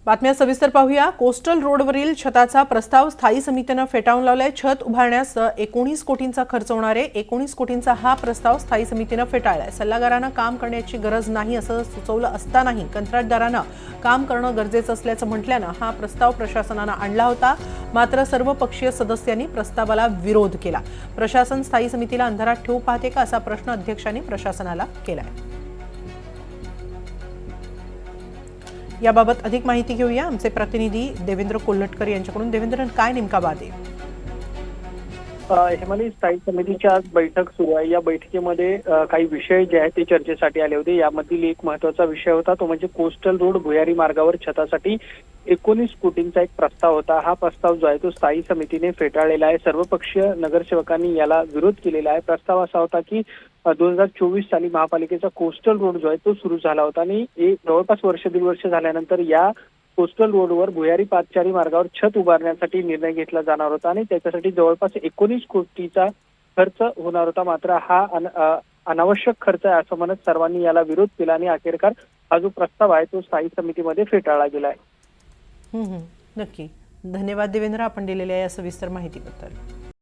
बातम्या सविस्तर पाहूया। कोस्टल रोडवरील छताचा प्रस्ताव स्थायी समितीने फेटाळून लावलाय। छत उभारण्यास 19 कोटींचा खर्च होणार आहे। 19 कोटींचा हा प्रस्ताव स्थायी समितीने फेटाळलाय। सल्लागारांना काम करण्याची गरज नाही असं सुचवलं असतानाही कंत्राटदारांना काम करणं गरजेचं असल्याचं म्हटल्यानं हा प्रस्ताव प्रशासनाने आणला होता। मात्र सर्वपक्षीय सदस्यांनी प्रस्तावाला विरोध केला। प्रशासन स्थायी समितीला अंधारात ठेवू पाहते का असा प्रश्न अध्यक्षांनी प्रशासनाला केलाय। याबाबत अधिक माहिती घेऊया आमचे प्रतिनिधी देवेंद्र कोल्हटकर यांच्याकडून। देवेंद्र, काय नेमका वाद आहे? हेमाली, स्थायी समितीची आज बैठक सुरू आहे। या बैठकीमध्ये काही विषय जे आहेत ते चर्चेसाठी आले होते। यामधील एक महत्त्वाचा विषय होता तो म्हणजे कोस्टल रोड भुयारी मार्गावर छतासाठी 19 कोटींचा एक प्रस्ताव होता। हा प्रस्ताव जो आहे तो स्थायी समितीने फेटाळलेला आहे। सर्वपक्षीय नगरसेवकांनी याला विरोध केलेला आहे। प्रस्ताव असा होता की 2024 साली महापालिकेचा कोस्टल रोड जो आहे तो सुरू झाला होता आणि जवळपास वर्ष दीड वर्ष झाल्यानंतर या कोस्टल रोडवर भुयारी पादचारी मार्गावर छत उभारण्यासाठी निर्णय घेतला जाणार होता आणि त्याच्यासाठी जवळपास 19 कोटीचा खर्च होणार होता। मात्र हा अनावश्यक खर्च आहे असं म्हणत सर्वांनी याला विरोध केला आणि अखेरकार हा जो प्रस्ताव आहे तो स्थायी समितीमध्ये फेटाळला गेलाय। नक्की। धन्यवाद देवेंद्र, आपण दिलेल्या या सविस्तर माहितीबद्दल।